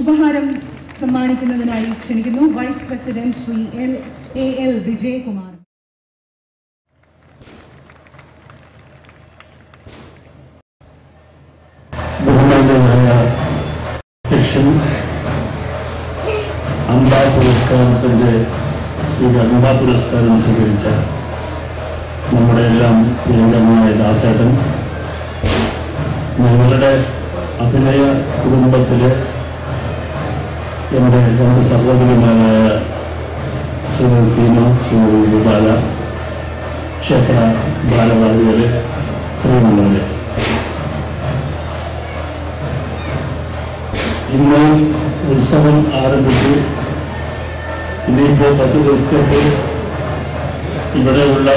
ഉപഹാരം സമ്മാനിക്കുന്നതിനായി ക്ഷണിക്കുന്നു vice president Shri L Vijayakumar. ബഹുമാന്യനായ അധ്യക്ഷൻ അംബാ പുരസ്കാരത്തിൻ്റെ അംബാ പുരസ്കാരം സ്വീകരിച്ച നമ്മുടെ എല്ലാം പ്രിയങ്കരനായ ദാസേട്ടൻ, ഞങ്ങളുടെ അഭിനയ കുടുംബത്തിലെ എൻ്റെ രണ്ട് സഹോദരിമാരായ ശ്രീമതി സീമ, ശ്രീമതി ബാല, ക്ഷേത്ര ഭാരവാഹികളെ, പ്രിയമുള്ളവരെ, ഇന്ന് ഉത്സവം ആരംഭിച്ചു. ഇനിയിപ്പോൾ 10 ദിവസത്തേക്ക് ഇവിടെയുള്ള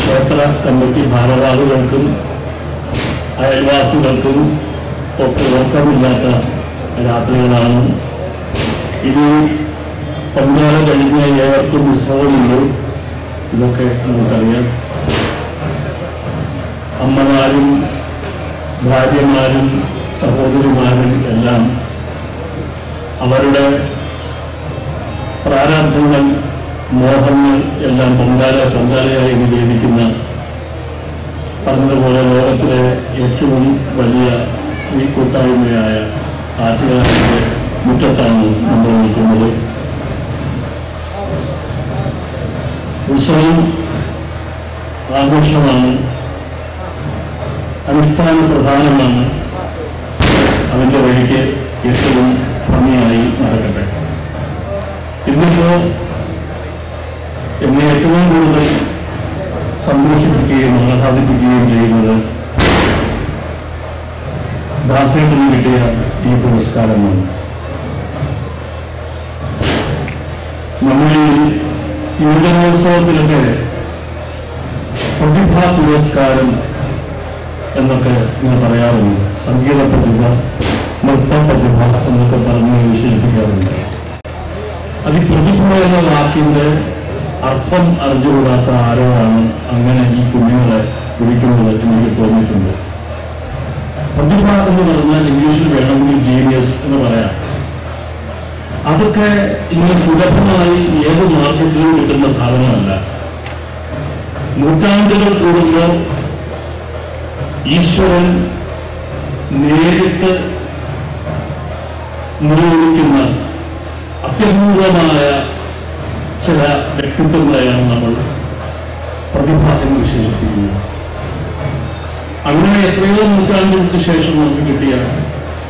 ക്ഷേത്ര കമ്മിറ്റി ഭാരവാഹികൾക്കും അയൽവാസികൾക്കും ഒക്കെ ഉറക്കമില്ലാത്ത രാത്രികളാണ്. ഇത് പൊങ്കാല കഴിഞ്ഞ ഏവർക്കും വിശ്രമമുണ്ട്. ഇതൊക്കെ നമുക്കറിയാം. അമ്മമാരും ഭാര്യമാരും സഹോദരിമാരും എല്ലാം അവരുടെ പ്രാരാബ്ധങ്ങൾ, മോഹങ്ങൾ എല്ലാം പൊങ്കാലയായി നിവേദിക്കുന്ന, പറഞ്ഞതുപോലെ ലോകത്തിലെ ഏറ്റവും വലിയ സ്ത്രീ കൂട്ടായ്മയായ ആറ്റുകാലിന്റെ മുറ്റത്താണ് നമ്മൾ നിൽക്കുന്നത്. ഉത്സവം ആഘോഷമാണ്, അനുഷ്ഠാന പ്രധാനമാണ്. അതിൻ്റെ വഴിക്ക് ഏറ്റവും ഭംഗിയായി നടക്കട്ടെ. ഇന്നിപ്പോൾ എന്നെ ഏറ്റവും കൂടുതൽ സന്തോഷിപ്പിക്കുകയും ആഹ്ലാദിപ്പിക്കുകയും ചെയ്യുന്നത് ദാസേട്ടന് കിട്ടിയ ഈ പുരസ്കാരമാണ്. നമ്മൾ യുവജനോത്സവത്തിലൊക്കെ പ്രതിഭാ പുരസ്കാരം എന്നൊക്കെ ഇങ്ങനെ പറയാറുണ്ട്. സംഗീത പ്രതിഭ, നൃത്ത പ്രതിഭ എന്നൊക്കെ പറഞ്ഞ് വിശേഷിപ്പിക്കാറുണ്ട്. അത് ഈ പ്രതിഭ എന്ന വാക്കിന്റെ അർത്ഥം അറിഞ്ഞുകൂടാത്ത ആരോടാണ് അങ്ങനെ ഈ കുഞ്ഞുങ്ങളെ വിളിക്കുന്നത് എനിക്ക് തോന്നിയിട്ടുണ്ട്. പ്രതിഭ എന്ന് പറഞ്ഞാൽ ഇംഗ്ലീഷിൽ വേണമെങ്കിൽ ജീനിയസ് എന്ന് പറയാം. അതൊക്കെ ഇങ്ങനെ സുലഭമായി ഏത് മാർക്കറ്റിലും കിട്ടുന്ന സാധനമല്ല. നൂറ്റാണ്ടുകൾ കൂടുമ്പോൾ ഈശ്വരൻ നേരിട്ട് നിർവഹിക്കുന്ന അത്യപൂർവമായ ചില വ്യക്തിത്വങ്ങളെയാണ് നമ്മൾ പ്രതിഭ എന്ന് വിശേഷിപ്പിക്കുന്നത്. അങ്ങനെ എത്രയോ നൂറ്റാണ്ടുകൾക്ക് ശേഷം നമുക്ക് കിട്ടിയ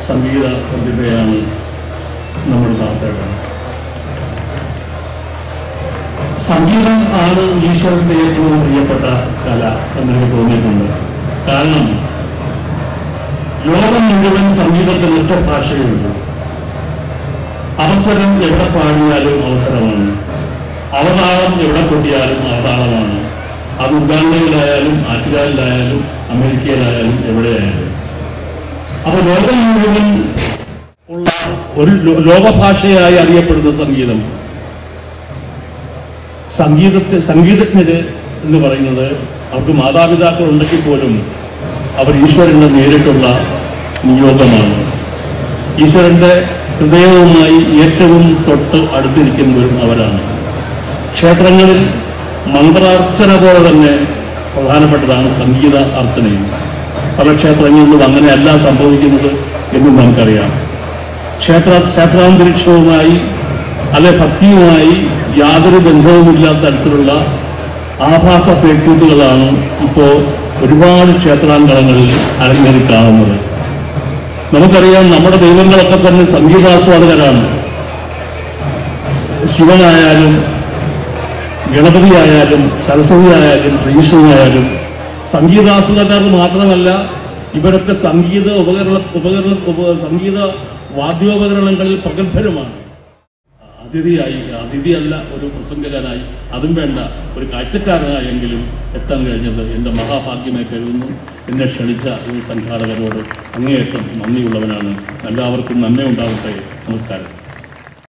സംഗീത പ്രതിഭയാണ് നമ്മൾ ദാസേട്ടൻ. സംഗീതം ആണ് ഈശ്വരന്റെ ഏറ്റവും പ്രിയപ്പെട്ട കല എന്നെനിക്ക് തോന്നിയിട്ടുണ്ട്. കാരണം ലോകം മുഴുവൻ സംഗീതത്തിന് ഒറ്റ ഭാഷയുണ്ട്. അവസരം എവിടെ പാടിയാലും അവസരമാണ്, അവതാളം എവിടെ കൊട്ടിയാലും അവതാളമാണ്. അത് ഉഗാണ്ടയിലായാലും ആറ്റുകാലിലായാലും അമേരിക്കയിലായാലും എവിടെയായാലും. അപ്പൊ ലോകം മുഴുവൻ ഉള്ള ഒരു ലോകഭാഷയായി അറിയപ്പെടുന്ന സംഗീതജ്ഞര് എന്ന് പറയുന്നത് അവർക്ക് മാതാപിതാക്കൾ ഉണ്ടെങ്കിൽ പോലും അവർ ഈശ്വരന്റെ നേരിട്ടുള്ള നിയോഗമാണ്. ഈശ്വരന്റെ ഹൃദയവുമായി ഏറ്റവും തൊട്ട് അടുത്തിരിക്കുന്നവരും അവരാണ്. ക്ഷേത്രങ്ങളിൽ മന്ത്രാർച്ചന പോലെ തന്നെ പ്രധാനപ്പെട്ടതാണ് സംഗീത അർച്ചനയും. പല ക്ഷേത്രങ്ങളിലും അങ്ങനെയല്ല സംഭവിക്കുന്നത് എന്നും നമുക്കറിയാം. ക്ഷേത്രാന്തരീക്ഷവുമായി അല്ലെ ഭക്തിയുമായി യാതൊരു ബന്ധവുമില്ലാത്ത തരത്തിലുള്ള ആഭാസ പേക്കൂത്തുകളാണ് ഇപ്പോൾ ഒരുപാട് ക്ഷേത്രാങ്കണങ്ങളിൽ അരങ്ങേറി കാണുന്നത്. നമുക്കറിയാം, നമ്മുടെ ദൈവങ്ങളൊക്കെ തന്നെ സംഗീതാസ്വാദകരാണ്. ശിവനായാലും ഗണപതിയായാലും സരസ്വതിയായാലും ശ്രീകൃഷ്ണനായാലും സംഗീതാസ്വാദകർ മാത്രമല്ല, ഇവരൊക്കെ സംഗീത വാദ്യോപകരണങ്ങളിൽ പ്രഗത്ഭരുമാണ്. അതിഥിയല്ല, ഒരു പ്രസംഗകനായി, അതും വേണ്ട, ഒരു കാഴ്ചക്കാരനായെങ്കിലും എത്താൻ കഴിഞ്ഞത് എൻ്റെ മഹാഭാഗ്യമായി കരുതുന്നു. എന്നെ ക്ഷണിച്ച ഈ സംഘാടകരോട് അങ്ങേയറ്റം നന്ദിയുള്ളവനാണ്. എല്ലാവർക്കും നന്മ ഉണ്ടാവട്ടെ. നമസ്കാരം.